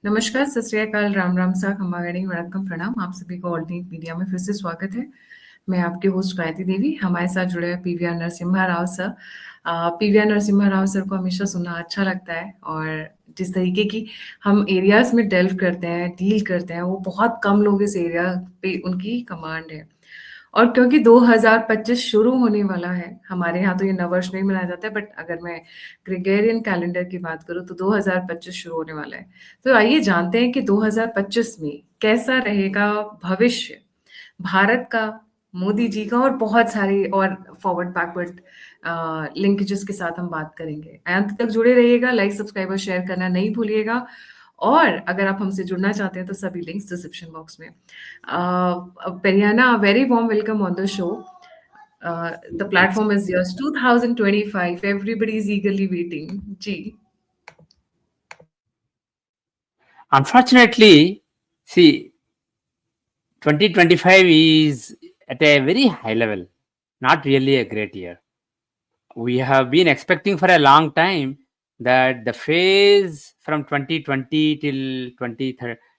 नमस्कार, सत श्री अकाल, राम राम सा, खम्मा वेडिंग, वणक्कम, प्रणाम। आप सभी को ऑल्टरनेट मीडिया में फिर से स्वागत है। मैं आपकी होस्ट गायत्री देवी। हमारे साथ जुड़े हुए PVR Narasimha Rao sir. PVR Narasimha Rao sir को हमेशा सुनना अच्छा लगता है और जिस तरीके की हम एरियाज में डेल्व करते हैं, डील करते हैं, वो बहुत कम लोग इस एरिया पे उनकी कमांड है। और क्योंकि 2025 शुरू होने वाला है, हमारे यहाँ तो ये नववर्ष नहीं मनाया जाता है, बट अगर मैं ग्रेगोरियन कैलेंडर की बात करूँ तो 2025 शुरू होने वाला है। तो आइए जानते हैं कि 2025 में कैसा रहेगा भविष्य भारत का, मोदी जी का और बहुत सारे और फॉरवर्ड बैकवर्ड लिंकेजेस के साथ हम बात करेंगे। अंत तक जुड़े रहिएगा, लाइक सब्सक्राइब और शेयर करना नहीं भूलिएगा। और अगर आप हमसे जुड़ना चाहते हैं तो सभी लिंक्स डिस्क्रिप्शन बॉक्स में। Periana, a very warm welcome on the show. The platform is yours. 2025. Everybody is eagerly waiting. Ji. Unfortunately, see, 2025 is at a very high level, not really a great year. We have been expecting for a long time that the phase from 2020 till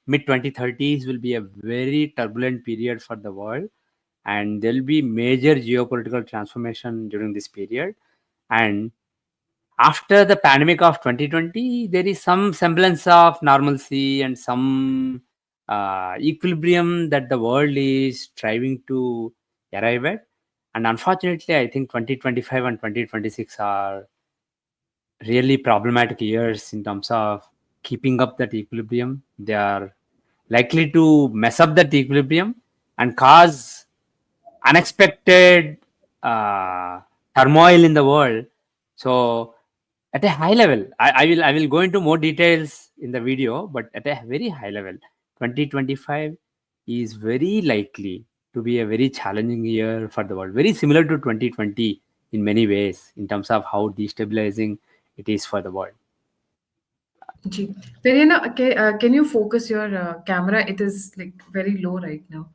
mid 2030s will be a very turbulent period for the world, and there will be major geopolitical transformation during this period. And after the pandemic of 2020, there is some semblance of normalcy and some equilibrium that the world is striving to arrive at. And unfortunately, I think 2025 and 2026 are really problematic years in terms of keeping up that equilibrium. They are likely to mess up that equilibrium and cause unexpected turmoil in the world. So at a high level, I will go into more details in the video, but at a very high level, 2025 is very likely to be a very challenging year for the world, very similar to 2020 in many ways in terms of how destabilizing it is for the world. Ji. Periana, can you focus your camera? It is like very low right now.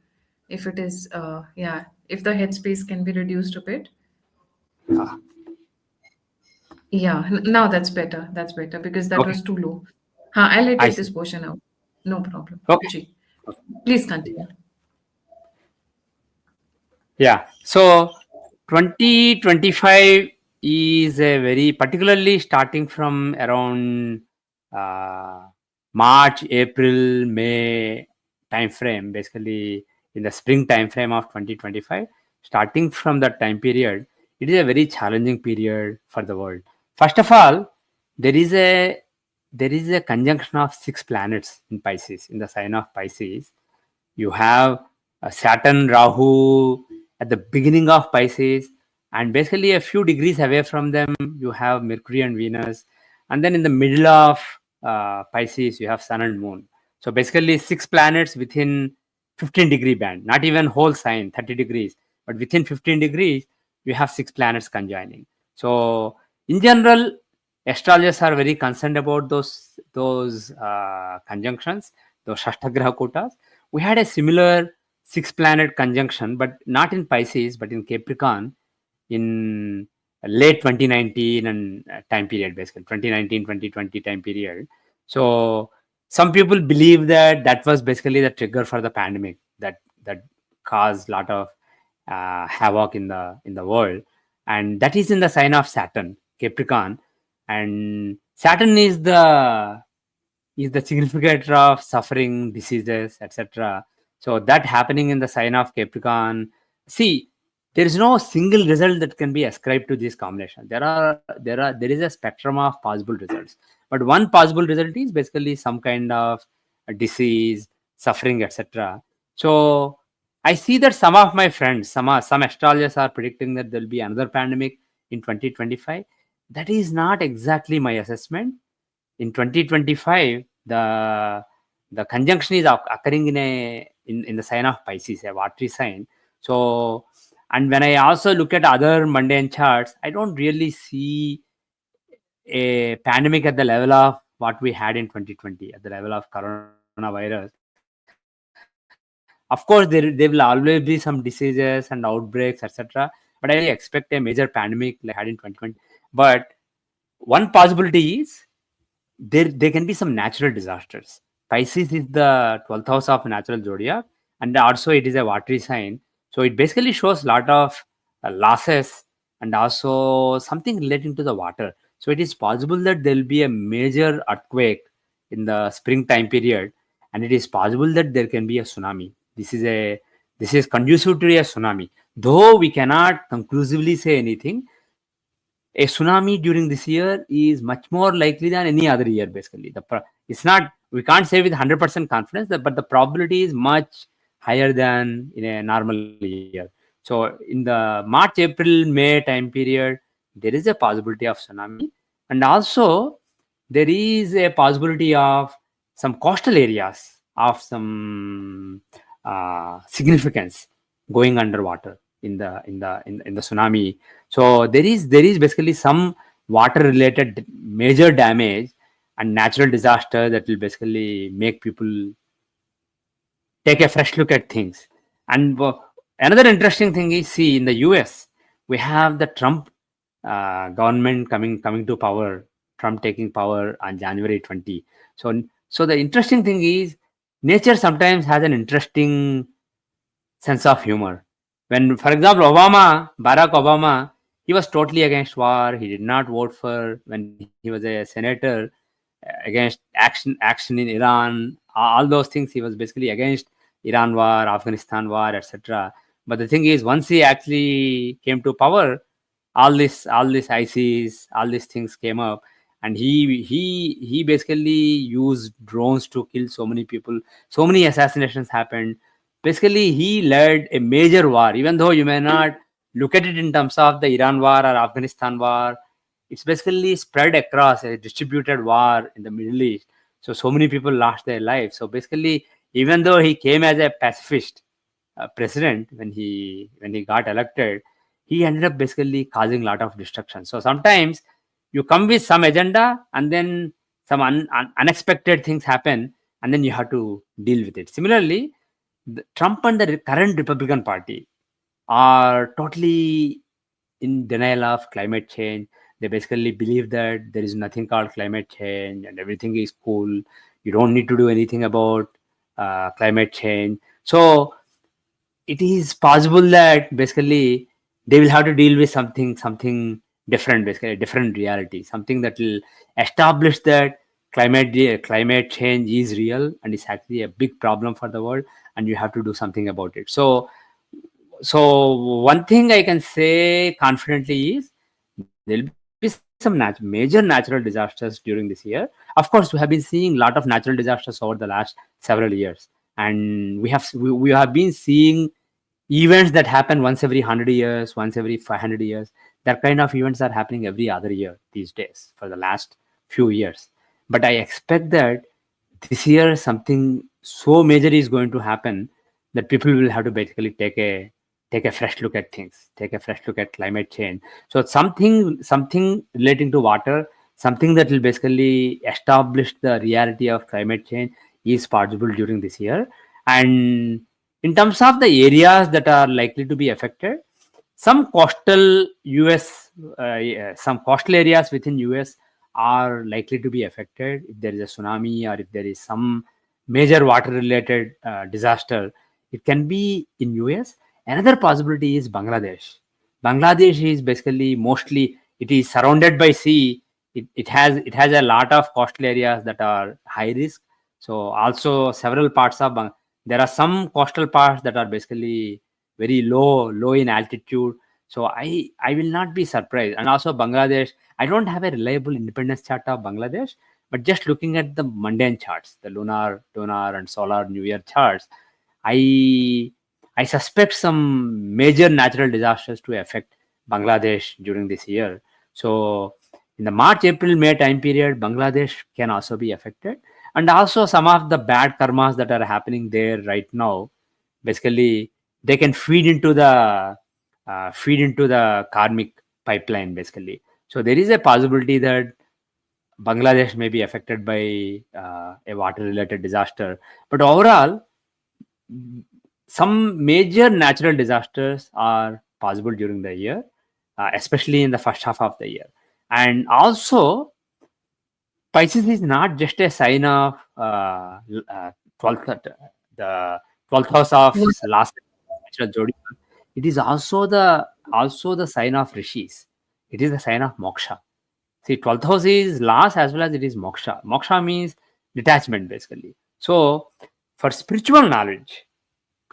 If it is, yeah, if the headspace can be reduced a bit. Ah. Yeah, now that's better. That's better because that Okay. was too low. I'll I edit see. this portion out. No problem. Okay. Ji. Please continue. Yeah. So 2025 is a very particularly starting from around March, April, May time frame, basically in the spring time frame of 2025. Starting from that time period, it is a very challenging period for the world. First of all, there is a conjunction of 6 planets in Pisces, in the sign of Pisces. You have Saturn, Rahu at the beginning of Pisces, and basically a few degrees away from them, you have Mercury and Venus, and then in the middle of Pisces, you have Sun and Moon. So basically, 6 planets within 15-degree band, not even whole sign, 30 degrees, but within 15 degrees, you have 6 planets conjoining. So in general, astrologers are very concerned about those conjunctions, those Shashtagraha kotas. We had a similar 6-planet conjunction, but not in Pisces, but in Capricorn in late 2019 and time period, basically 2019-2020 time period. So some people believe that that was basically the trigger for the pandemic that caused a lot of havoc in the world, and that is in the sign of Saturn, Capricorn, and Saturn is the significator of suffering, diseases, etc. So that happening in the sign of Capricorn. See, there is no single result that can be ascribed to this combination. There is a spectrum of possible results, but one possible result is basically some kind of a disease, suffering, etc. So I see that some of my friends, some astrologers are predicting that there will be another pandemic in 2025. That is not exactly my assessment. In 2025, the conjunction is occurring in the sign of Pisces, a watery sign. So, and when I also look at other mundane charts, I don't really see a pandemic at the level of what we had in 2020, at the level of coronavirus. Of course, there will always be some diseases and outbreaks, etc. But I don't really expect a major pandemic like we had in 2020. But one possibility is there can be some natural disasters. Pisces is the 12th house of natural zodiac, and also it is a watery sign. So it basically shows a lot of losses and also something relating to the water. So it is possible that there will be a major earthquake in the spring time period, and it is possible that there can be a tsunami. This is conducive to a tsunami. Though we cannot conclusively say anything, a tsunami during this year is much more likely than any other year. Basically, it's not, we can't say with 100% confidence that, but the probability is much higher than in a normal year. So in the March, April, May time period, there is a possibility of tsunami, and also there is a possibility of some coastal areas of some significance going underwater in the tsunami. So there is basically some water related major damage and natural disaster that will basically make people take a fresh look at things. And another interesting thing is, see, in the US, we have the Trump government coming to power, Trump taking power on January 20. So the interesting thing is, nature sometimes has an interesting sense of humor. When, for example, Barack Obama, he was totally against war. He did not vote for, when he was a senator, against action in Iran, all those things. He was basically against Iran war, Afghanistan war, etc. But the thing is, once he actually came to power, all this ISIS, all these things came up, and he basically used drones to kill so many people. So many assassinations happened. Basically, he led a major war, even though you may not look at it in terms of the Iran war or Afghanistan war. It's basically spread across a distributed war in the Middle East. So many people lost their lives. So basically, even though he came as a pacifist president, when he got elected, he ended up basically causing a lot of destruction. So sometimes you come with some agenda, and then some unexpected things happen, and then you have to deal with it. Similarly, Trump and the current Republican Party are totally in denial of climate change. They basically believe that there is nothing called climate change and everything is cool. You don't need to do anything about climate change. So it is possible that basically they will have to deal with something different, basically a different reality, something that will establish that climate change is real and it's actually a big problem for the world, and you have to do something about it. So one thing I can say confidently is there will be some major natural disasters during this year. Of course, we have been seeing a lot of natural disasters over the last several years, and we have been seeing events that happen once every 100 years, once every 500 years. That kind of events are happening every other year these days for the last few years. But I expect that this year something so major is going to happen that people will have to basically take a fresh look at things, take a fresh look at climate change. So something relating to water, something that will basically establish the reality of climate change is possible during this year. And in terms of the areas that are likely to be affected, some coastal US, some coastal areas within US are likely to be affected if there is a tsunami or if there is some major water related disaster. It can be in US. Another possibility is Bangladesh. Bangladesh is basically mostly, it is surrounded by sea. It has a lot of coastal areas that are high risk. So also several parts of there are some coastal parts that are basically very low in altitude. So I will not be surprised. And also Bangladesh, I don't have a reliable independence chart of Bangladesh, but just looking at the mundane charts, the lunar and solar new year charts, I I suspect some major natural disasters to affect Bangladesh during this year. So in the March, April, May time period, Bangladesh can also be affected. And also some of the bad karmas that are happening there right now, basically they can feed into the karmic pipeline, basically. So there is a possibility that Bangladesh may be affected by a water related disaster. But overall, some major natural disasters are possible during the year, especially in the first half of the year. And also, Pisces is not just a sign of 12th, the 12th house of What? last natural zodiac. It is also the sign of rishis. It is the sign of moksha. See, 12th house is last as well as it is moksha. Moksha means detachment basically. So, for spiritual knowledge,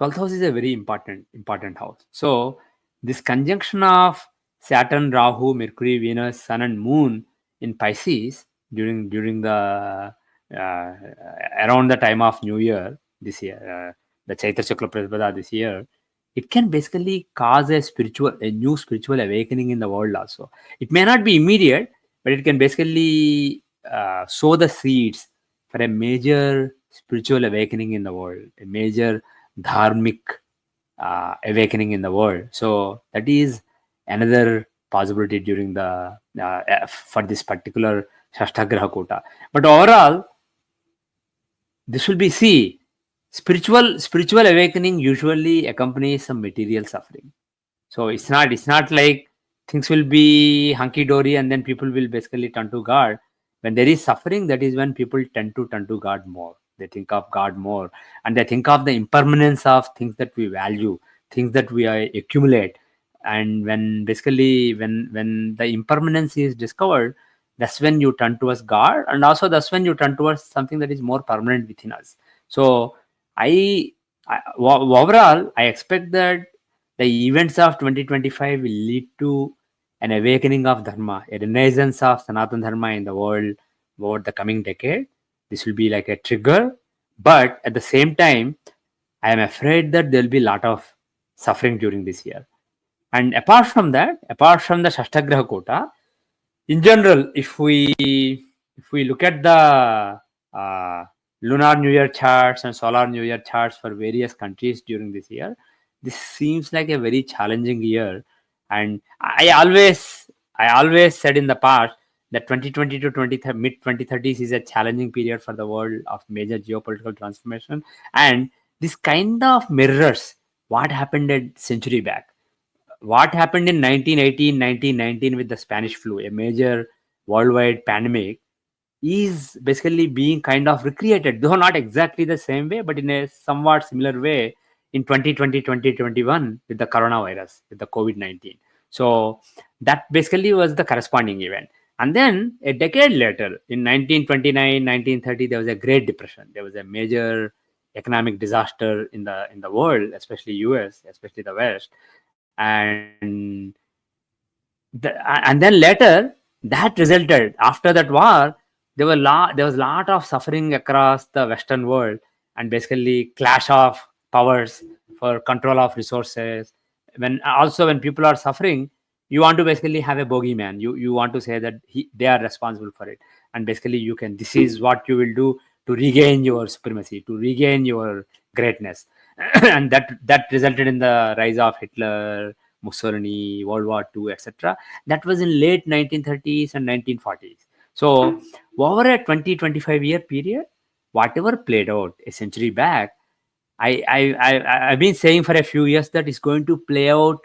12th house is a very important house. So, this conjunction of Saturn, Rahu, Mercury, Venus, Sun, and Moon in Pisces during the uh, around the time of New Year this year, the Chaitra Shukla Pratipada this year, it can basically cause a new spiritual awakening in the world also. It may not be immediate, but it can basically sow the seeds for a major spiritual awakening in the world, a major dharmic awakening in the world. So that is another possibility during the for this particular Shashtagraha Kota. But overall, this will be see spiritual awakening usually accompanies some material suffering. So it's not like things will be hunky dory and then people will basically turn to God. When there is suffering, that is when people tend to turn to God more. They think of God more, and they think of the impermanence of things that we value, things that we accumulate. And when basically when the impermanence is discovered, that's when you turn towards God, and also that's when you turn towards something that is more permanent within us. So I, overall I expect that the events of 2025 will lead to an awakening of Dharma, a renaissance of Sanatana Dharma in the world over the coming decade. This will be like a trigger, but at the same time, I am afraid that there will be a lot of suffering during this year. And apart from that, apart from the Shashtagraha Kota, in general, if we look at the uh, lunar New Year charts and solar New Year charts for various countries during this year, this seems like a very challenging year. And I always said in the past that 2020 to mid 2030s is a challenging period for the world of major geopolitical transformation, and this kind of mirrors what happened a century back, what happened in 1918, 1919 with the Spanish flu, a major worldwide pandemic, is basically being kind of recreated, though not exactly the same way, but in a somewhat similar way in 2020, 2021 with the coronavirus, with the COVID-19. So that basically was the corresponding event. And then a decade later, in 1929, 1930, there was a Great Depression. There was a major economic disaster in the world, especially US, especially the West. And and then later that resulted after that war, there was a lot of suffering across the Western world, and basically clash of powers for control of resources. When people are suffering, you want to basically have a bogeyman. You want to say that they are responsible for it, and basically you can, this is what you will do to regain your supremacy, to regain your greatness. And that resulted in the rise of Hitler, Mussolini, World War II, etc. That was in late 1930s and 1940s. So over a 20-25 year period, whatever played out a century back, I've been saying for a few years that it's going to play out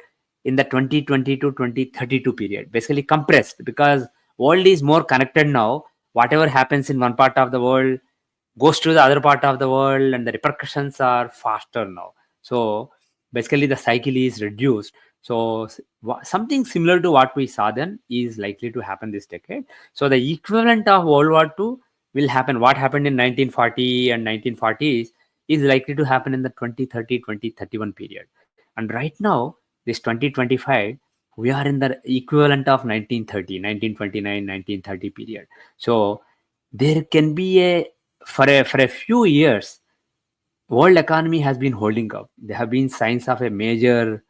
in the 2020 to 2032 period, basically compressed, because world is more connected now. Whatever happens in one part of the world goes to the other part of the world, and the repercussions are faster now. So basically the cycle is reduced. So something similar to what we saw then is likely to happen this decade. So the equivalent of World War II will happen. What happened in 1940 and 1940s is likely to happen in the 2030 2031 period. And right now, this 2025, we are in the equivalent of 1930, 1929, 1930 period. So there can be for a few years, world economy has been holding up. There have been signs of a major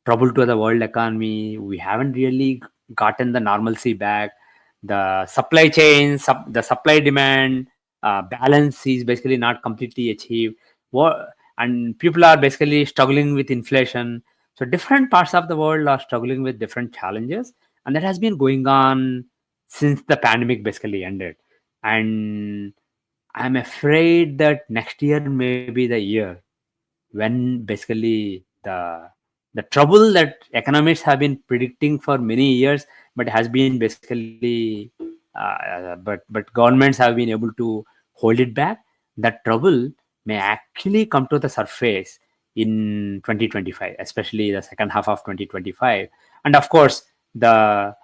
trouble to the world economy. We haven't really gotten the normalcy back. The supply chain, the supply demand balance is basically not completely achieved. And people are basically struggling with inflation. So different parts of the world are struggling with different challenges, and that has been going on since the pandemic basically ended. And I'm afraid that next year may be the year when basically the trouble that economists have been predicting for many years, but has been basically but governments have been able to hold it back. That trouble may actually come to the surface in 2025, especially the second half of 2025. And of course, the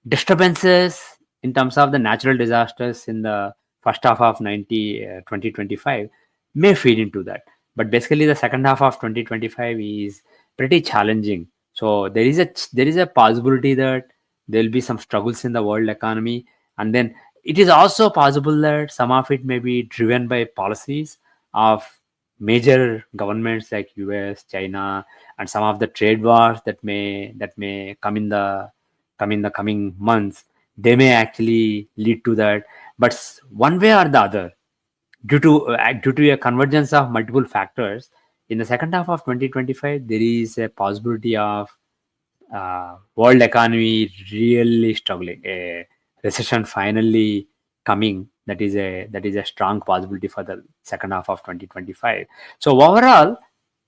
disturbances in terms of the natural disasters in the first half of 2025 may feed into that. But basically, the second half of 2025 is pretty challenging. So there is a possibility that there will be some struggles in the world economy, and then it is also possible that some of it may be driven by policies of major governments like US, China, and some of the trade wars that may come in the coming months. They may actually lead to that. But one way or the other, due to a convergence of multiple factors, in the second half of 2025, there is a possibility of world economy really struggling, a recession finally coming. That is a strong possibility for the second half of 2025. So overall,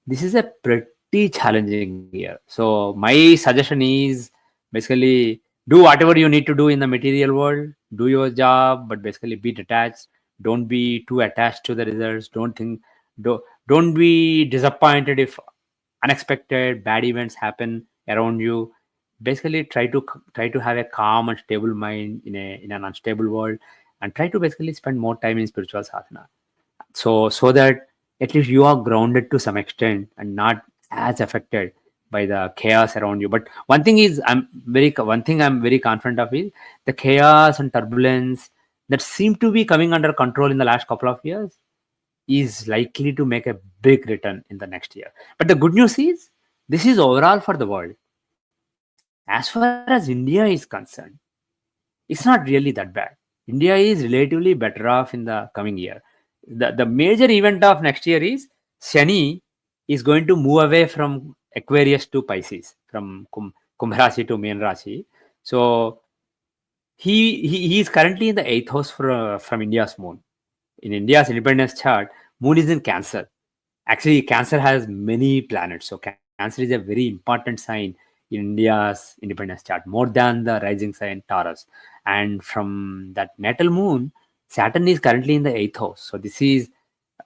this is a pretty challenging year. So my suggestion is basically do whatever you need to do in the material world, do your job, but basically be detached. Don't be too attached to the results. Don't be disappointed if unexpected bad events happen around you. Basically try to have a calm and stable mind in an unstable world, and try to basically spend more time in spiritual sadhana, so that at least you are grounded to some extent and not as affected by the chaos around you. But one thing I'm very confident of is the chaos and turbulence that seem to be coming under control in the last couple of years is likely to make a big return in the next year. But the good news is this is overall for the world. As far as India is concerned, it's not really that bad. India is relatively better off in the coming year. The major event of next year is Shani is going to move away from Aquarius to Pisces, from Kumbh Rashi to Meen Rashi. So he is currently in the eighth house from India's moon. In India's independence chart, moon is in Cancer. Actually, Cancer has many planets. So Cancer is a very important sign in India's independence chart, more than the rising sign Taurus. And from that natal moon, Saturn is currently in the eighth house. So these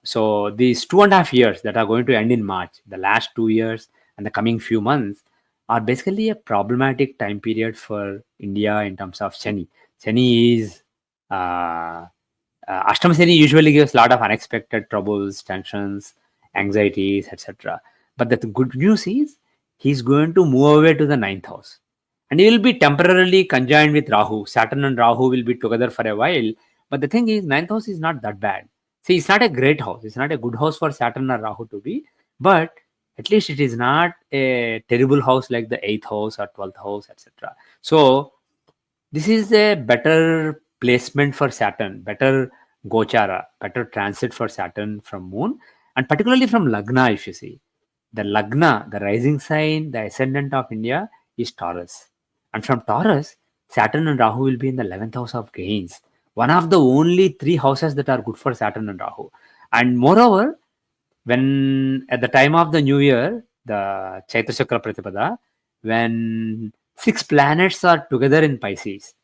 2.5 years that are going to end in March, the last 2 years and the coming few months, are basically a problematic time period for India in terms of Shani. Shani is Ashtama Shani usually gives a lot of unexpected troubles, tensions, anxieties, etc. But the good news is he's going to move away to the ninth house, and he will be temporarily conjoined with Rahu. Saturn and Rahu will be together for a while. But the thing is, ninth house is not that bad. See, it's not a great house. It's not a good house for Saturn or Rahu to be, but at least it is not a terrible house like the eighth house or 12th house, etc. So this is a better placement for Saturn, better gochara, better transit for Saturn from moon, and particularly from Lagna. If you see the Lagna, the rising sign, the ascendant of India is Taurus, and from Taurus, Saturn and Rahu will be in the 11th house of gains, one of the only three houses that are good for Saturn and Rahu. And moreover, when at the time of the new year, the Chaitra Chakra Pratipada, when six planets are together in Pisces,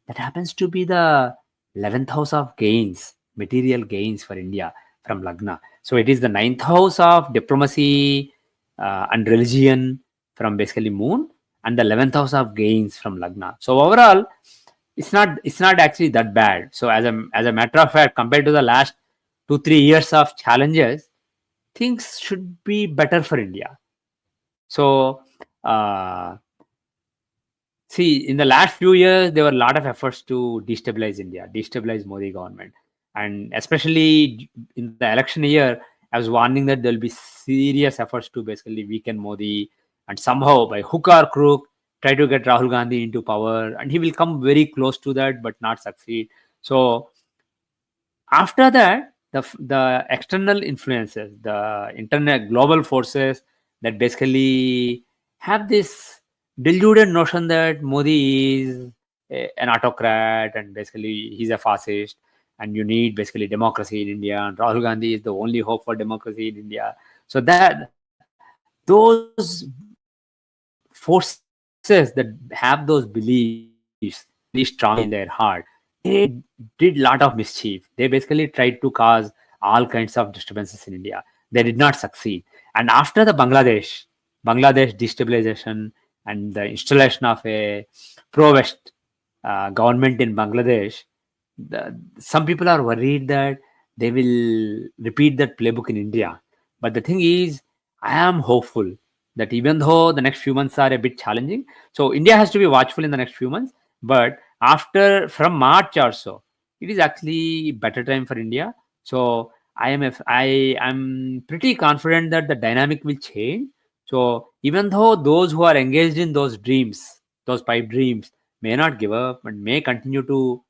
that happens to be the 11th house of gains, material gains for India from Lagna. So it is the ninth house of diplomacy and religion from basically Moon, and the 11th house of gains from Lagna. So overall, it's not actually that bad. So as a matter of fact, compared to the last 2-3 years of challenges, things should be better for India. So see, in the last few years, there were a lot of efforts to destabilize India, destabilize Modi government. And especially in the election year, I was warning that there will be serious efforts to basically weaken Modi and somehow by hook or crook try to get Rahul Gandhi into power. And he will come very close to that, but not succeed. So after that, the external influences, the internet global forces that basically have this deluded notion that Modi is an autocrat and basically he's a fascist, and you need basically democracy in India, and Rahul Gandhi is the only hope for democracy in India. So that those forces that have those beliefs very strong in their heart, they are basically they did lot of mischief. They basically tried to cause all kinds of disturbances in India. They did not succeed. And after the Bangladesh destabilization and the installation of a pro-West government in Bangladesh, some people are worried that they will repeat that playbook in India. But the thing is, I am hopeful that even though the next few months are a bit challenging, so India has to be watchful in the next few months. But after from March or so, it is actually better time for India. So I am pretty confident that the dynamic will change. So even though those who are engaged in those dreams, those pipe dreams, may not give up and may continue to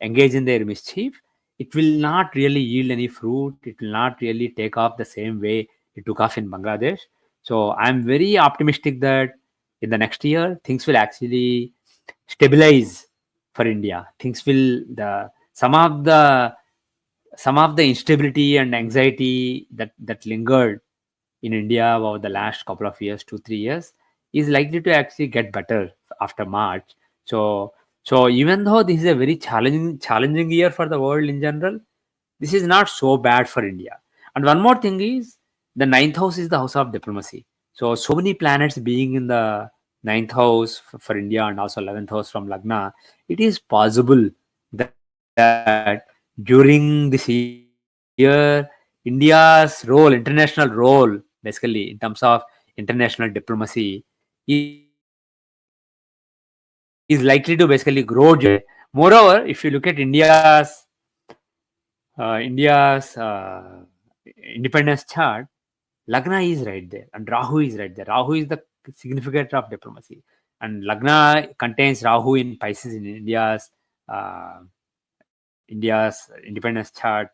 engage in their mischief, it will not really yield any fruit. It will not really take off the same way it took off in Bangladesh. So I'm very optimistic that in the next year things will actually stabilize for India. Things will the some of the instability and anxiety that lingered in India over the last couple of years, 2 3 years, is likely to actually get better after March. So even though this is a very challenging year for the world in general, this is not so bad for India. And one more thing is, the ninth house is the house of diplomacy. So many planets being in the ninth house for India and also 11th house from Lagna, it is possible that during this year, India's international role, basically in terms of international diplomacy, is likely to basically grow during this year. Moreover, if you look at India's independence chart, Lagna is right there and Rahu is right there. Rahu is the significant of diplomacy, and Lagna contains Rahu in Pisces in uh, India's independence chart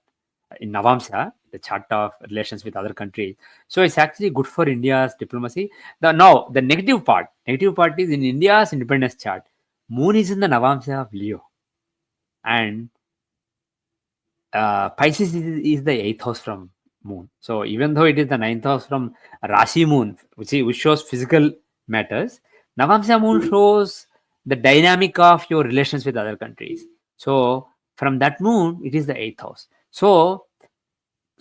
in Navamsa, the chart of relations with other countries. So it's actually good for India's diplomacy. The negative part is in India's independence chart. Moon is in the Navamsa of Leo, and Pisces is the eighth house from Moon. So even though it is the ninth house from Rashi Moon, which shows physical matters, Navamsa Moon shows the dynamic of your relations with other countries. So from that moon, it is the eighth house. So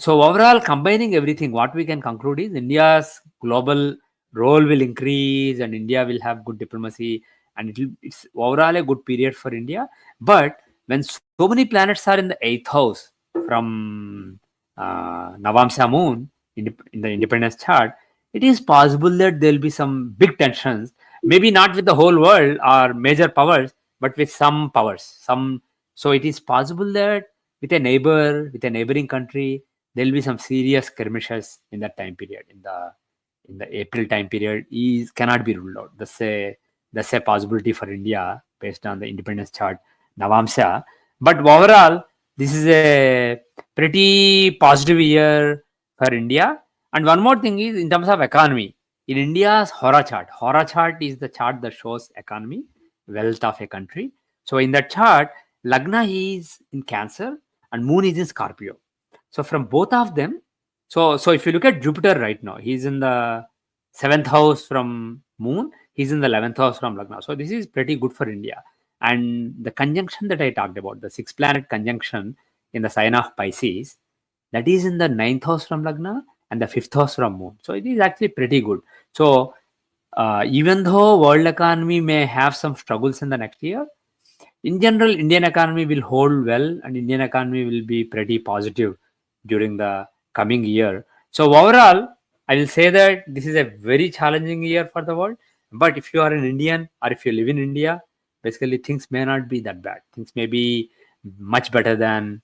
overall, combining everything, what we can conclude is India's global role will increase, and India will have good diplomacy, and it's overall a good period for India. But when so many planets are in the eighth house from Navamsa Moon in the independence chart, it is possible that there will be some big tensions. Maybe not with the whole world or major powers, but with some powers. So it is possible that with a neighboring country, there will be some serious skirmishes in that time period. In the April time period is cannot be ruled out. That's a possibility for India based on the independence chart Navamsa. But overall, this is a pretty positive year for India. And one more thing is in terms of economy. In India's Hora chart is the chart that shows economy, wealth of a country. So in that chart, Lagna is in Cancer and Moon is in Scorpio. So from both of them, so if you look at Jupiter right now, he's in the seventh house from Moon, he's in the 11th house from Lagna. So this is pretty good for India. And the conjunction that I talked about, the six planet conjunction in the sign of Pisces, that is in the ninth house from Lagna and the fifth house from Moon. So it is actually pretty good. So even though world economy may have some struggles in the next year, in general, Indian economy will hold well, and Indian economy will be pretty positive during the coming year. So overall, I will say that this is a very challenging year for the world. But if you are an Indian or if you live in India, basically things may not be that bad. Things may be much better than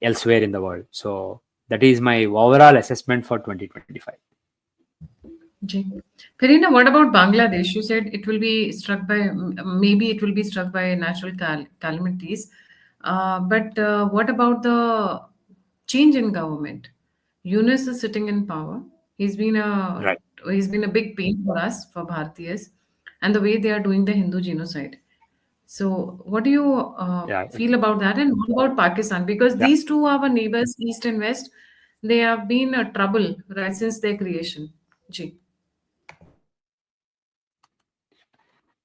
elsewhere in the world. So that is my overall assessment for 2025. Ji. Farina, what about Bangladesh? You said it will be struck by, maybe it will be struck by natural calamities. But what about the change in government? Yunus is sitting in power. He's been a Right. he's been a big pain for us, for Bharatiyas, and the way they are doing the Hindu genocide. So, what do you Yeah. feel about that? And what about Pakistan? Because Yeah. these two are our neighbors, East and West. They have been a trouble right since their creation. Ji.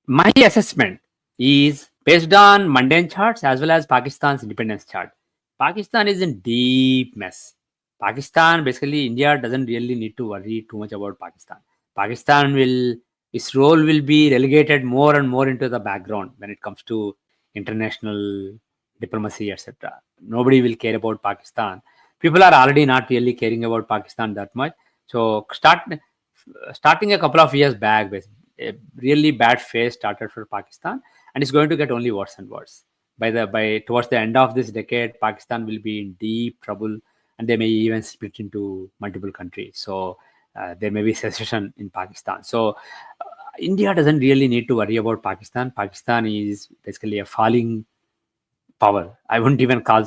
My assessment is based on mundane charts as well as Pakistan's independence chart. Pakistan is in deep mess. Pakistan, basically, India doesn't really need to worry too much about Pakistan. Pakistan will, its role will be relegated more and more into the background when it comes to international diplomacy, etc. Nobody will care about Pakistan. People are already not really caring about Pakistan that much. So starting a couple of years back, a really bad phase started for Pakistan, and it's going to get only worse and worse. By towards the end of this decade, Pakistan will be in deep trouble, and they may even split into multiple countries. So there may be secession in Pakistan. So India doesn't really need to worry about Pakistan. Pakistan is basically a falling power. I wouldn't even call,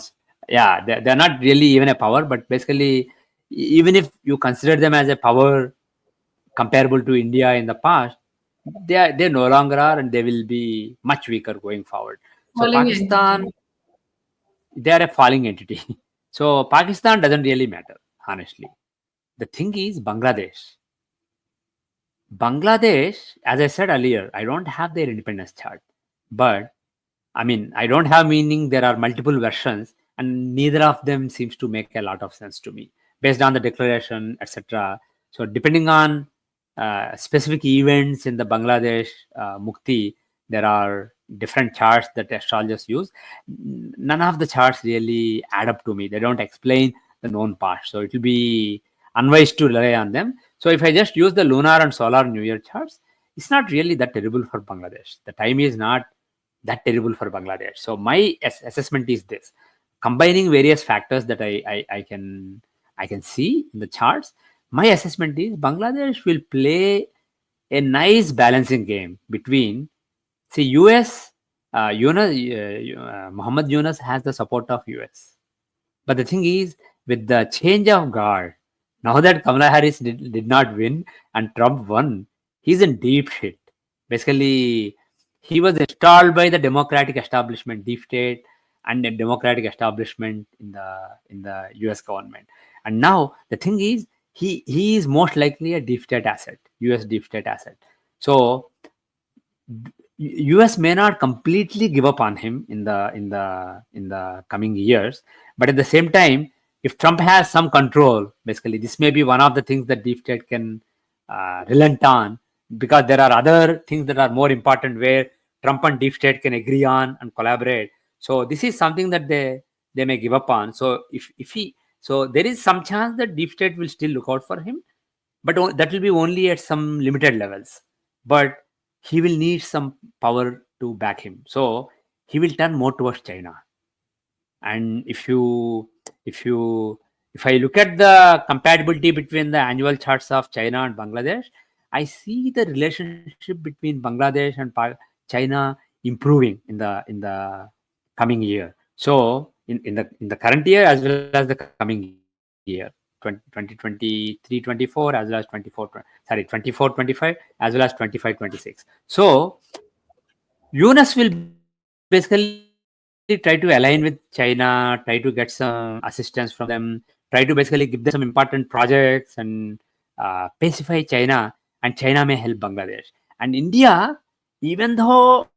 yeah, they're not really even a power, but basically, even if you consider them as a power comparable to India in the past, they no longer are, and they will be much weaker going forward. So Falling Pakistan, entity. they are a falling entity. So Pakistan doesn't really matter, honestly. The thing is Bangladesh. Bangladesh, as I said earlier, I don't have their independence chart, but I mean, I don't have meaning there are multiple versions, and neither of them seems to make a lot of sense to me based on the declaration, etc. So, depending on specific events in the Bangladesh Mukti, there are different charts that astrologers use. None of the charts really add up to me. They don't explain the known parts. So, it will be unwise to rely on them. So, if I just use the lunar and solar New Year charts, it's not really that terrible for Bangladesh. The time is not that terrible for Bangladesh. So my assessment is this: combining various factors that I can see in the charts. My assessment is Bangladesh will play a nice balancing game between, see, US. Muhammad Yunus has the support of US, but the thing is, with the change of guard, now that Kamala Harris did not win and Trump won, he's in deep shit. Basically, he was installed by the Democratic establishment, deep state, and the Democratic establishment in the US government. And now the thing is, he is most likely a deep state asset, US deep state asset. So US may not completely give up on him in the coming years, but at the same time, if Trump has some control, basically this may be one of the things that deep state can relent on, because there are other things that are more important where Trump and deep state can agree on and collaborate. So this is something that they may give up on. So if he, so there is some chance that deep state will still look out for him, but that will be only at some limited levels. But he will need some power to back him. So he will turn more towards China. And if I look at the compatibility between the annual charts of China and Bangladesh, I see the relationship between Bangladesh and China improving in the coming year. So in the current year as well as the coming year, 2023 24 as well as 24 25 as well as 25 26. So Yunus will basically try to align with China, try to get some assistance from them, try to basically give them some important projects and pacify China, and China may help Bangladesh. And India, even though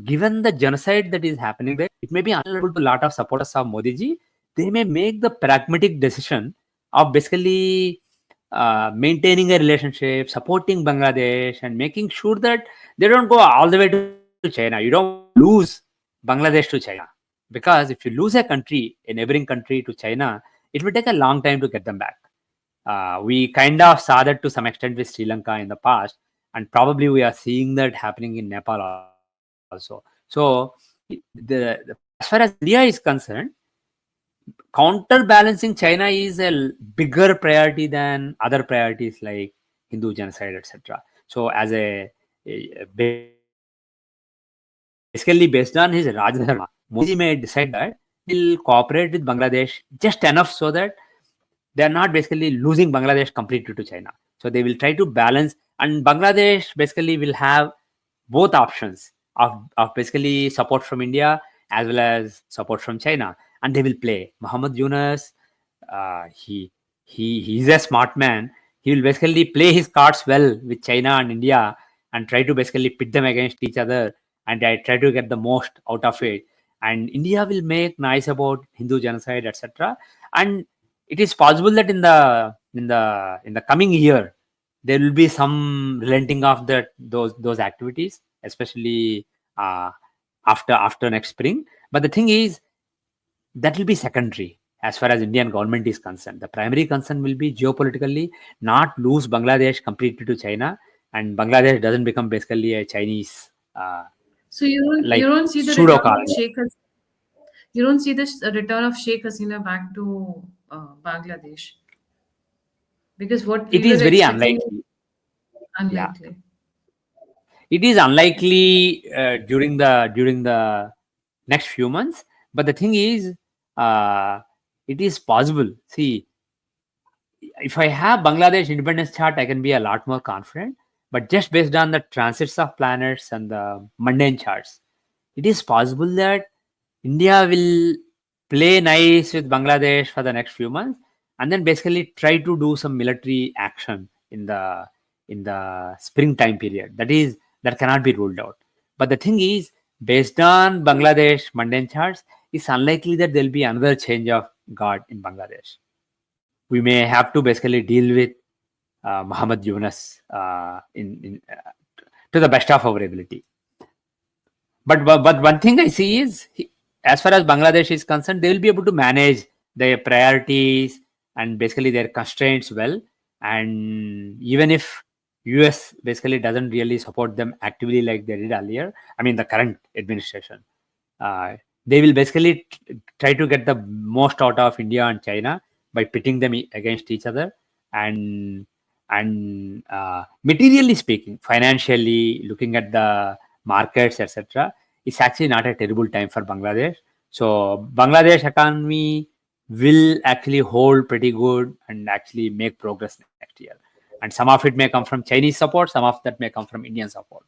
given the genocide that is happening there, it may be unavailable to a lot of supporters of Modi ji. They may make the pragmatic decision of basically maintaining a relationship, supporting Bangladesh, and making sure that they don't go all the way to China. You don't want to lose Bangladesh to China, because if you lose a country, a neighboring country to China, it will take a long time to get them back. We kind of saw that to some extent with Sri Lanka in the past, and probably we are seeing that happening in Nepal also. So as far as India is concerned, counterbalancing China is a bigger priority than other priorities like Hindu genocide, etc. So as basically based on his Rajadharma, Modi ji may decide that will cooperate with Bangladesh just enough so that they are not basically losing Bangladesh completely to China. So they will try to balance, and Bangladesh basically will have both options of basically support from India as well as support from China, and they will play. Muhammad Yunus, he's a smart man. He will basically play his cards well with China and India and try to basically pit them against each other and I try to get the most out of it. And India will make noise about Hindu genocide, etc. And it is possible that in the coming year there will be some relenting of those activities, especially uh, after next spring. But the thing is, that will be secondary as far as Indian government is concerned. The primary concern will be geopolitically not lose Bangladesh completely to China, and Bangladesh doesn't become basically a Chinese So you like don't see the pseudo return of colony. you don't see this return of Sheikh Hasina back to Bangladesh, because what It we is were very expecting is unlikely. Yeah, unlikely. it is unlikely during the next few months. But the thing is, uh, it is possible. See, if I have Bangladesh independence chart, I can be a lot more confident. But just based on the transits of planets and the mundane charts, it is possible that India will play nice with Bangladesh for the next few months, and then basically try to do some military action in the springtime period. That cannot be ruled out. But the thing is, based on Bangladesh mundane charts, it's unlikely that there will be another change of guard in Bangladesh. We may have to basically deal with Muhammad Yunus to the best of our ability. But one thing I see is, as far as Bangladesh is concerned, they will be able to manage their priorities and basically their constraints well. And even if US basically doesn't really support them actively like they did earlier, I mean the current administration, uh, they will basically try to get the most out of India and China by pitting them against each other, and materially speaking, financially looking at the markets, etc. It's actually not a terrible time for Bangladesh. So Bangladesh economy will actually hold pretty good and actually make progress next year. And some of it may come from Chinese support, some of that may come from Indian support.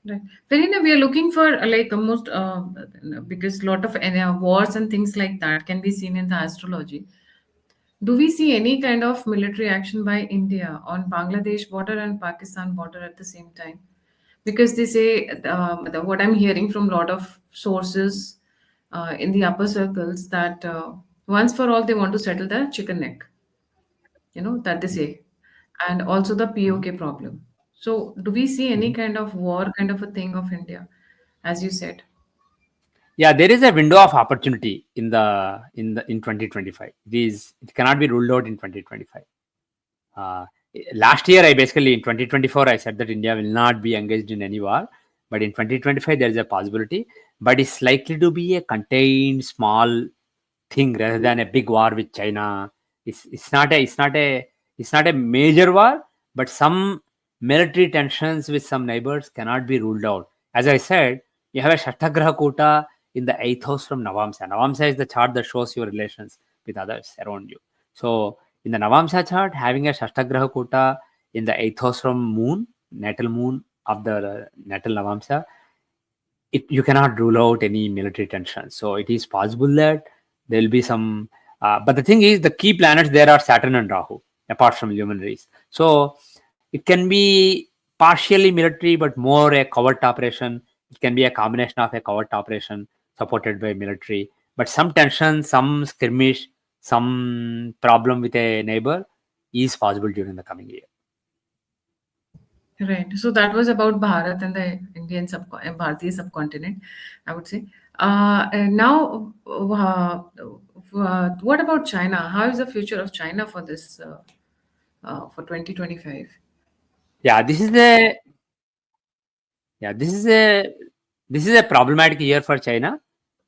Right. Verena, we are looking for like almost because lot of wars and things like that can be seen in the astrology. Do we see any kind of military action by India on Bangladesh border and Pakistan border at the same time? Because they say what I'm hearing from a lot of sources in the upper circles that once for all they want to settle the chicken neck, that they say, and also the POK problem. So, do we see any Mhm. kind of war kind of a thing of India, as you said? Yeah, there is a window of opportunity in 2025. It cannot be ruled out in 2025. Uh, Last year, I basically in 2024 I said that India will not be engaged in any war, but in 2025 there is a possibility, but it's likely to be a contained small thing rather than a big war with China. It's not a major war, but some military tensions with some neighbors cannot be ruled out. As I said, you have a Shatagraha quota in the eighth house from Navamsa. Navamsa is the chart that shows your relations with others around you. So in the Navamsa chart, having a Shashtagraha quota in the eighth house from moon, natal moon of the natal Navamsa, you cannot rule out any military tension. So it is possible that there will be some. But the thing is, the key planets there are Saturn and Rahu, apart from luminaries. So it can be partially military, but more a covert operation. It can be a combination of a covert operation supported by military. But some tension, some skirmish, some problem with a neighbor is possible during the coming year. Right. So that was about Bharat and the Bharatiya subcontinent, I would say. And now, what about China? How is the future of China for this for 2025? Yeah, this is a problematic year for China.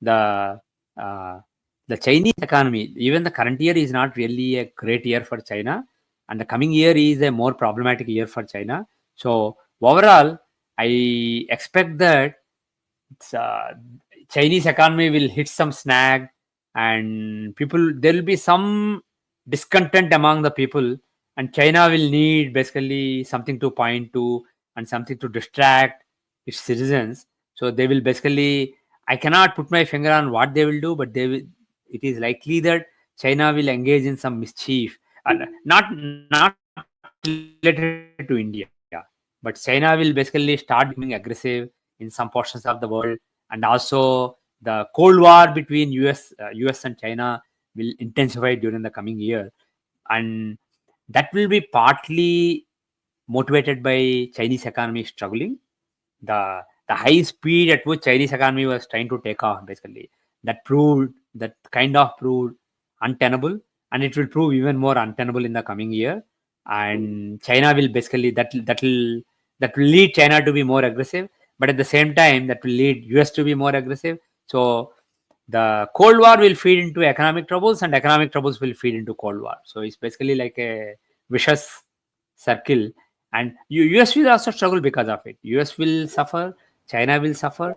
The uh, the Chinese economy, even the current year is not really a great year for China, and the coming year is a more problematic year for China. So overall, I expect that it's, Chinese economy will hit some snag, and people there will be some discontent among the people, and China will need basically something to point to and something to distract its citizens. So they will basically, I cannot put my finger on what they will do, but they will. It is likely that China will engage in some mischief, and not related to India, but but China will basically start becoming aggressive in some portions of the world, and also the Cold War between US and China will intensify during the coming year, and that will be partly motivated by Chinese economy struggling. The high speed at which Chinese economy was trying to take off, basically, that kind of proved untenable, and it will prove even more untenable in the coming year. And China will basically that will lead China to be more aggressive, but at the same time that will lead US to be more aggressive. So the Cold War will feed into economic troubles, and economic troubles will feed into Cold War. So it's basically like a vicious circle, and US will also struggle because of it. US will suffer, China will suffer,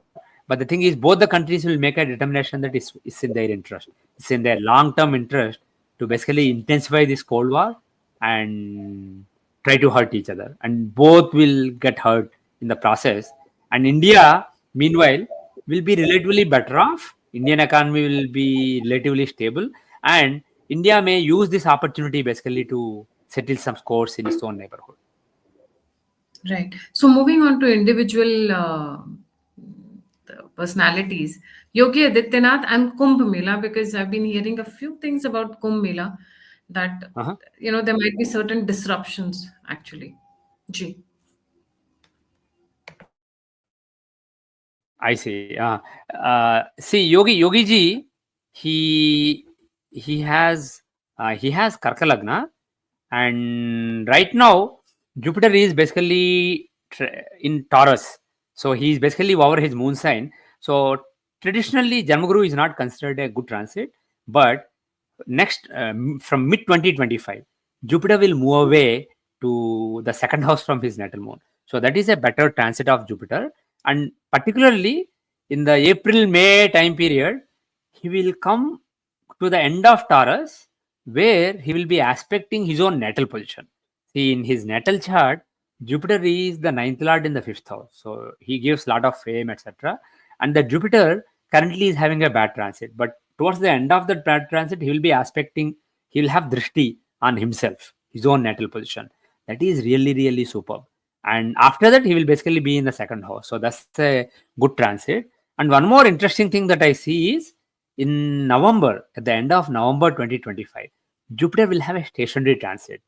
but the thing is, both the countries will make a determination that is in their interest. It's in their long-term interest to basically intensify this Cold War and try to hurt each other, and both will get hurt in the process. And India, meanwhile, will be relatively better off. Indian economy will be relatively stable, and India may use this opportunity basically to settle some scores in its own neighborhood. Right. So moving on to individual personalities, Yogi Adityanath and Kumbh Mela, because I've been hearing a few things about Kumbh Mela that Uh-huh. there might be certain disruptions actually. Ji. I see. See, Yogi ji, he he has Karkalagna, and right now Jupiter is basically in Taurus, so he is basically over his moon sign. So traditionally, Janmaguru is not considered a good transit, but next from mid 2025, Jupiter will move away to the second house from his natal moon. So that is a better transit of Jupiter, and particularly in the April-May time period, he will come to the end of Taurus, where he will be aspecting his own natal position. See, in his natal chart, Jupiter is the ninth lord in the fifth house, so he gives a lot of fame, etc. And the Jupiter currently is having a bad transit, but towards the end of the bad transit, he will be aspecting, he will have drishti on himself, his own natal position. That is really, really superb. And after that, he will basically be in the second house. So that's a good transit. And one more interesting thing that I see is in November, at the end of November 2025, Jupiter will have a stationary transit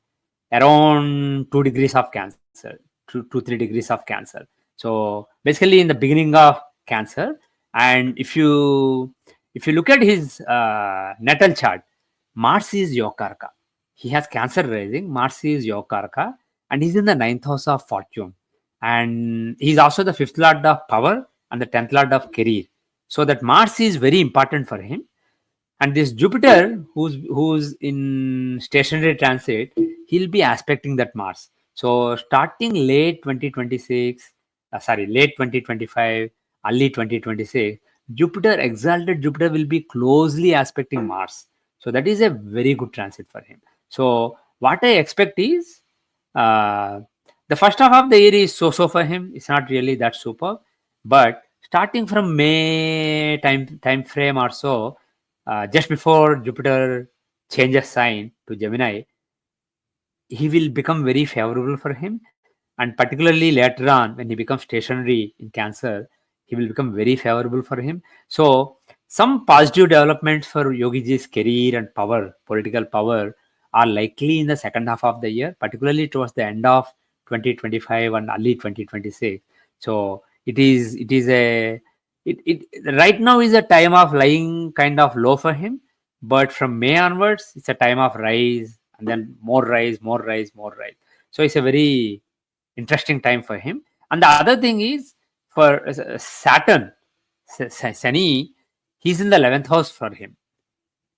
around 2 degrees of Cancer, 3 degrees of Cancer. So basically, in the beginning of Cancer, and if you look at his natal chart, Mars is Yokarka. He has Cancer rising. Mars is Yokarka, and he's in the ninth house of fortune, and he's also the fifth lord of power and the 10th lord of career. So that Mars is very important for him, and this Jupiter, who's in stationary transit, he'll be aspecting that Mars. So starting late 2026, late 2025, early 2026, Jupiter, exalted Jupiter, will be closely aspecting Mars. So that is a very good transit for him. So what I expect is uh, the first half of the year is so for him. It's not really that super, but starting from May time frame or so, just before Jupiter changes sign to Gemini, he will become very favorable for him. And particularly later on, when he becomes stationary in Cancer, he will become very favorable for him. So, some positive developments for Yogi Ji's career and power, political power, are likely in the second half of the year, particularly towards the end of 2025 and early 2026. So, it right now is a time of lying kind of low for him, but from May onwards, it's a time of rise, and then more rise, more rise, more rise. So it's a very interesting time for him. And the other thing is for Saturn, Sani, he's in the 11th house for him,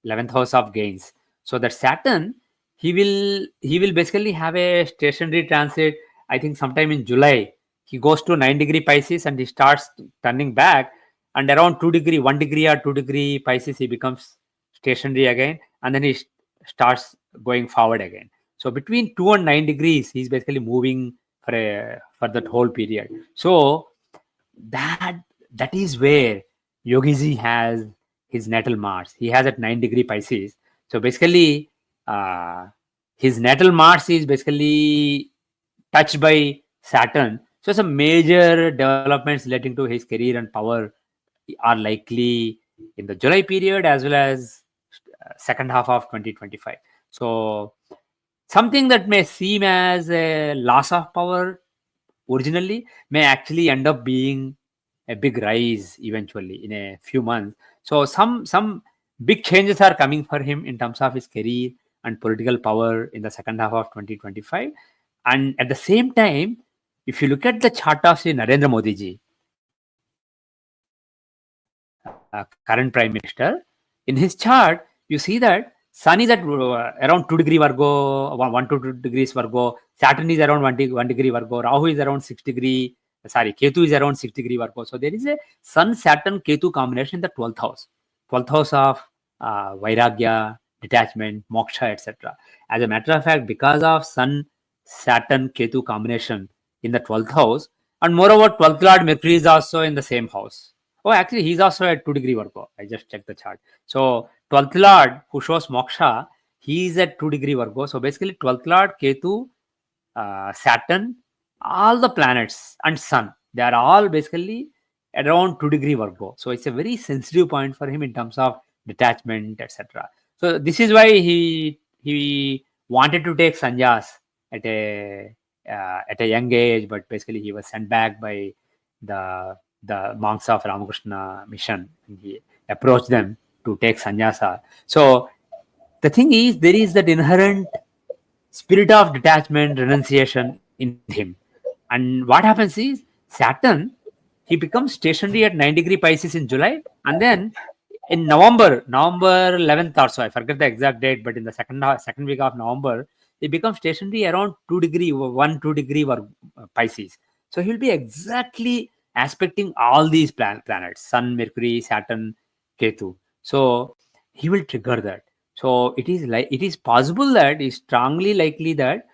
11th house of gains. So that Saturn, he will basically have a stationary transit. I think sometime in July, he goes to 9 degree Pisces and he starts turning back, and around 2 degree, 1 degree or 2 degree Pisces, he becomes stationary again, and then he starts going forward again. So between 2 and 9 degrees, he's basically moving for that whole period. So that that is where Yogiji has his natal Mars. He has at 9 degree Pisces. So basically, his natal Mars is basically touched by Saturn. So some major developments relating to his career and power are likely in the July period as well as second half of 2025. So something that may seem as a loss of power originally may actually end up being a big rise eventually in a few months. So some big changes are coming for him in terms of his career and political power in the second half of 2025. And at the same time, if you look at the chart of say Narendra Modi ji, current prime minister, in his chart you see that Sun is at around 2 degree Virgo, 1 to 2 degrees Virgo. Saturn is around 1 degree Virgo. Rahu is around 6 degree. Sorry, Ketu is around 6 degree Virgo. So there is a Sun Saturn Ketu combination in the 12th house. 12th house of Vairagya, detachment, moksha, etc. As a matter of fact, because of Sun Saturn Ketu combination in the 12th house, and moreover, 12th Lord Mercury is also in the same house. Oh, actually, he's also at 2 degree Virgo. I just checked the chart. So 12th Lord, who shows moksha, he is at 2 degree Virgo. So basically, 12th Lord, Ketu, Saturn, all the planets and Sun, they are all basically around 2 degree Virgo. So it's a very sensitive point for him in terms of detachment, etc. So this is why he wanted to take sannyas at a young age, but basically he was sent back by the monks of Ramakrishna mission. And he approached them to take sannyasa. So the thing is, there is that inherent spirit of detachment, renunciation in him. And what happens is Saturn, he becomes stationary at 9 degree Pisces in July, and then in November 11th or so, I forget the exact date, but in the second week of November, he becomes stationary around 2 degree, 1 2 degree Pisces. So he'll be exactly aspecting all these planets: Sun, Mercury, Saturn, Ketu. So he will trigger that. So it is possible that it's strongly likely that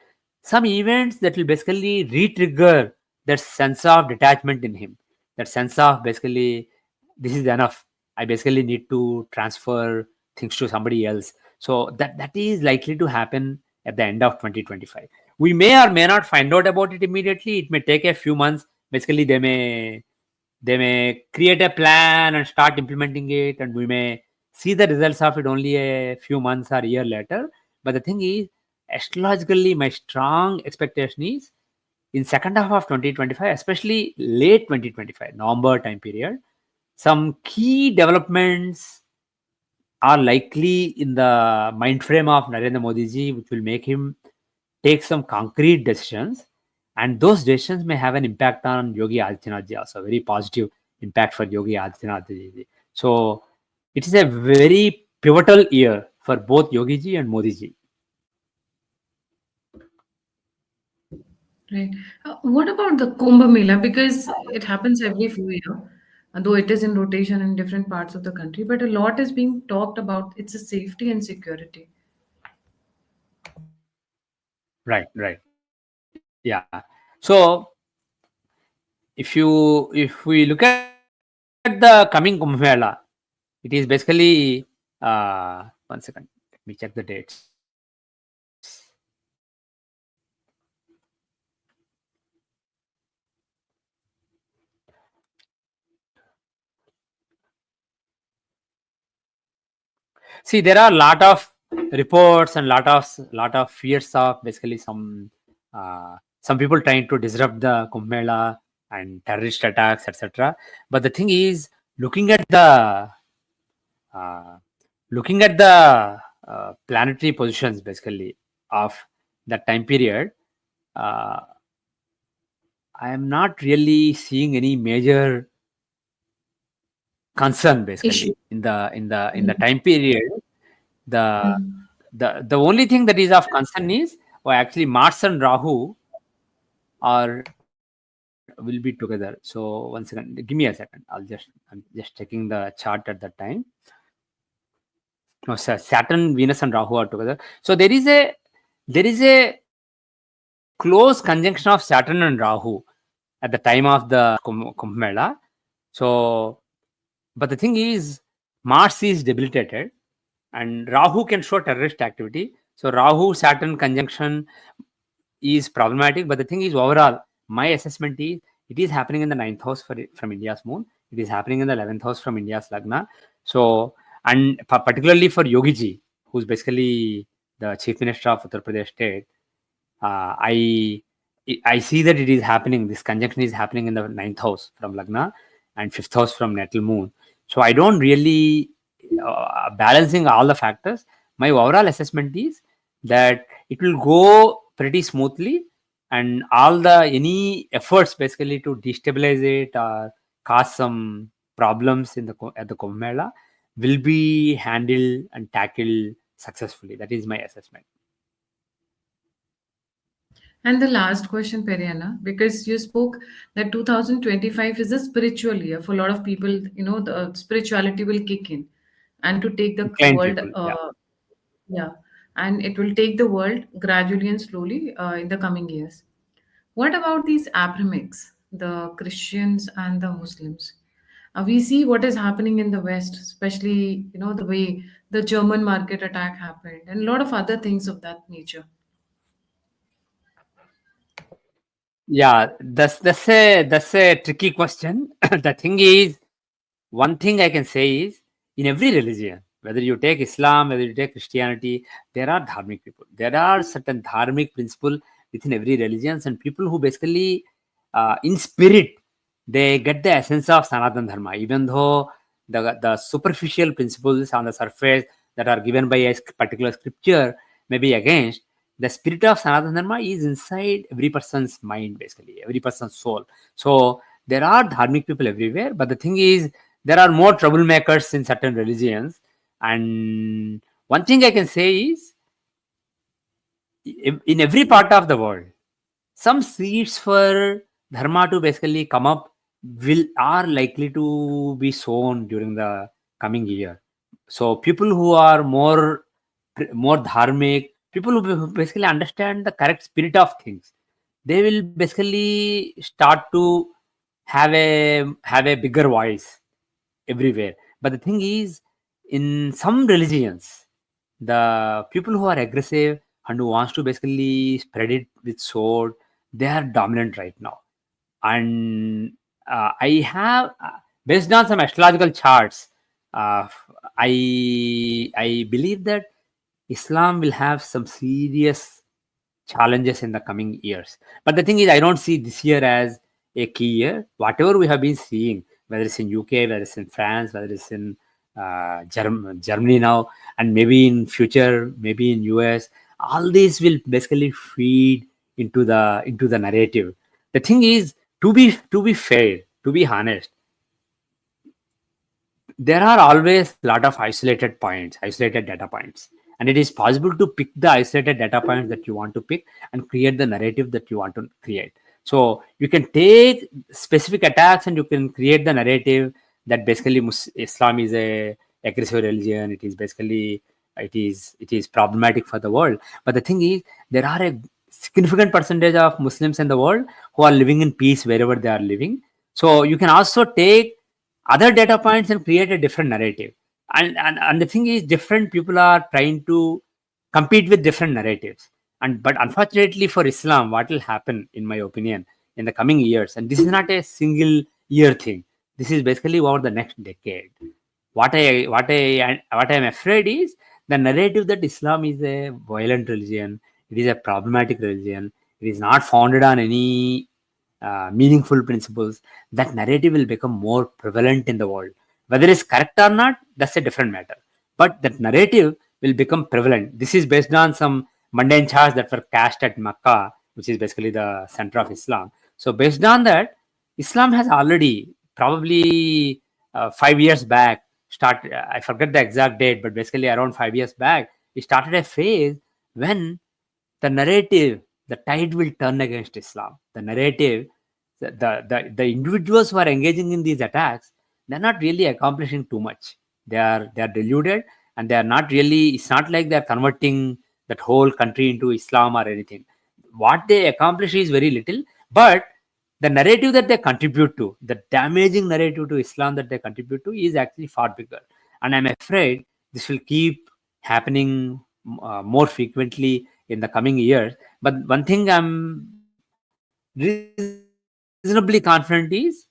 some events that will basically re-trigger that sense of detachment in him, that sense of basically this is enough. I basically need to transfer things to somebody else. So that is likely to happen at the end of 2025. We may or may not find out about it immediately. It may take a few months. Basically, they may create a plan and start implementing it, and we may see the results of it only a few months or a year later. But the thing is, astrologically, my strong expectation is in second half of 2025, especially late 2025, November time period, some key developments are likely in the mind frame of Narendra Modi ji, which will make him take some concrete decisions. And those decisions may have an impact on Yogi Adityanath ji, also very positive impact for Yogi Adityanath ji. So it is a very pivotal year for both Yogi ji and Modi ji. Right. What about the Kumbh Mela? Because it happens every few years, though it is in rotation in different parts of the country, but a lot is being talked about its safety and security. Right. Yeah. So if we look at the coming Kumbh Mela, it is basically 1 second. Let me check the dates. See, there are a lot of reports and lot of fears of basically some people trying to disrupt the Kumbh Mela and terrorist attacks, etc. But the thing is, looking at the uh, planetary positions basically of that time period, uh, I am not really seeing any major concern Issue. basically in the Mm. time period. The Mm. the only thing that is of concern is actually Mars and Rahu are will be together. So 1 second, give me a second. I'm just checking the chart at that time. No, Saturn, Venus, and Rahu are together. So there is a close conjunction of Saturn and Rahu at the time of the Kumbh Mela. So, but the thing is, Mars is debilitated and Rahu can show terrorist activity. So Rahu Saturn conjunction is problematic. But the thing is, overall, my assessment is it is happening in the ninth house from India's moon. It is happening in the 11th house from India's lagna. So, and particularly for Yogi ji, who's basically the chief minister of Uttar Pradesh state, uh, I I see that it is happening. This conjunction is happening in the ninth house from Lagna and fifth house from natal moon. So I don't really balancing all the factors. My overall assessment is that it will go pretty smoothly, and all the any efforts basically to destabilize it or cause some problems in the at the Kumbh Mela will be handled and tackled successfully. That is my assessment. And the last question, Periana, because you spoke that 2025 is a spiritual year for a lot of people, the spirituality will kick in and to take the Inclined world, people, yeah. yeah, and it will take the world gradually and slowly in the coming years. What about these Abrahamics, the Christians and the Muslims? We see what is happening in the West, especially, the way the German market attack happened and a lot of other things of that nature. Yeah, that's a tricky question. The thing is, one thing I can say is, in every religion, whether you take Islam, whether you take Christianity, there are dharmic people. There are certain dharmic principle within every religion, and people who basically, in spirit, they get the essence of Sanatan Dharma, even though the superficial principles on the surface that are given by a particular scripture may be against. The spirit of Sanatan Dharma is inside every person's mind, basically, every person's soul. So there are dharmic people everywhere, but the thing is, there are more troublemakers in certain religions. And one thing I can say is, in every part of the world, some seeds for dharma to basically come up will are likely to be sown during the coming year. So people who are more dharmic, people who basically understand the correct spirit of things, they will basically start to have a bigger voice everywhere. But the thing is, in some religions, the people who are aggressive and who wants to basically spread it with sword, they are dominant right now. And I have, based on some astrological charts, uh, I believe that Islam will have some serious challenges in the coming years. But the thing is, I don't see this year as a key year. Whatever we have been seeing, whether it's in UK, whether it's in France, whether it's in Germany now, and maybe in future, maybe in US, all these will basically feed into the narrative. The thing is, to be fair, to be honest, there are always a lot of isolated data points, and it is possible to pick the isolated data points that you want to pick and create the narrative that you want to create. So you can take specific attacks and you can create the narrative that basically Islam is a aggressive religion. It is basically, it is problematic for the world. But the thing is, there are a significant percentage of Muslims in the world who are living in peace wherever they are living. So you can also take other data points and create a different narrative. And the thing is, different people are trying to compete with different narratives. And but unfortunately for Islam, what will happen, in my opinion, in the coming years, and this is not a single year thing, this is basically over the next decade. What I'm afraid is the narrative that Islam is a violent religion, it is a problematic religion, it is not founded on any meaningful principles. That narrative will become more prevalent in the world. Whether it's correct or not, that's a different matter. But that narrative will become prevalent. This is based on some mundane charts that were cast at Makkah, which is basically the center of Islam. So, based on that, Islam has already probably 5 years back start. I forget the exact date, but basically around 5 years back, it started a phase when the narrative, the tide will turn against Islam. The narrative, the individuals who are engaging in these attacks, they're not really accomplishing too much. They are deluded, and they are not really. It's not like they're converting that whole country into Islam or anything. What they accomplish is very little, but the narrative that they contribute to, the damaging narrative to Islam that they contribute to, is actually far bigger. And I'm afraid this will keep happening more frequently in the coming years. But one thing I'm reasonably confident is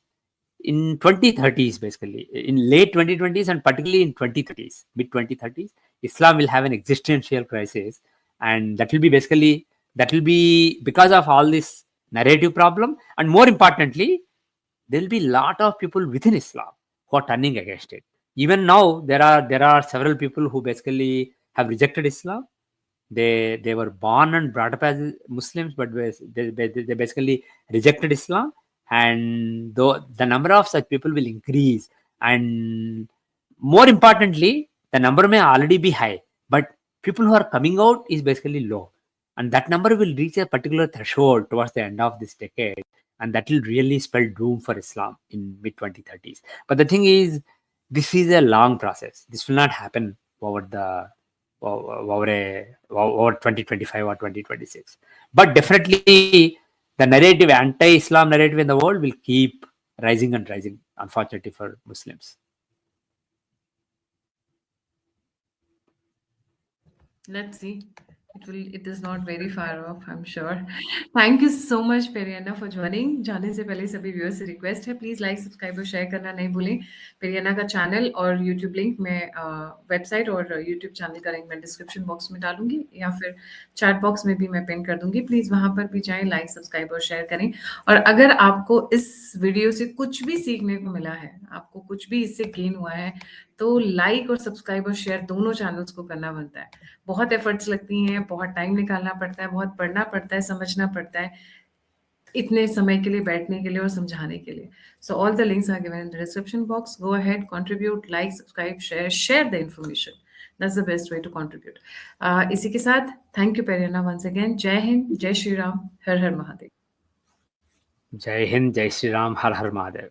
in 2030s, basically in late 2020s and particularly in 2030s, mid 2030s, Islam will have an existential crisis, and that will be because of all this narrative problem, and more importantly, there will be a lot of people within Islam who are turning against it. Even now, there are several people who basically have rejected Islam. They were born and brought up as Muslims, but they basically rejected Islam, and though the number of such people will increase, and more importantly, the number may already be high, but people who are coming out is basically low, and that number will reach a particular threshold towards the end of this decade, and that will really spell doom for Islam in mid 2030s. But the thing is, this is a long process. This will not happen over 2025 or 2026. But definitely, the narrative, anti-Islam narrative in the world will keep rising and rising, unfortunately for Muslims. Let's see. It is not very far off, I'm sure. Thank you so much, Periana, for joining. जाने से पहले सभी viewers से request है, please like subscribe और share करना नहीं भूलें। पेरियाना का चैनल और यूट्यूब लिंक मैं वेबसाइट और यूट्यूब चैनल का लिंक मैं डिस्क्रिप्शन बॉक्स में डालूंगी, या फिर चैट बॉक्स में भी मैं पिन कर दूंगी। प्लीज वहां पर भी जाएं, लाइक सब्सक्राइब और शेयर करें। और अगर आपको इस वीडियो से कुछ भी सीखने को मिला है, आपको कुछ भी इससे गेन हुआ है, तो लाइक और सब्सक्राइब और शेयर दोनों चैनल्स को करना बनता है। बहुत एफर्ट्स लगती हैं, बहुत टाइम निकालना पड़ता है, बहुत पढ़ना पड़ता है, समझना पड़ता है इतने समय के लिए बैठने के लिए और समझाने के लिए। So all the links are given in the description box. Go ahead, contribute, like, subscribe, share the information. That's the best way to contribute. इसी के साथ thank you Periyana once again. जय हिंद, जय श्री राम, हर हर महादेव। जय हिंद, जय श्री राम, हर हर महादेव।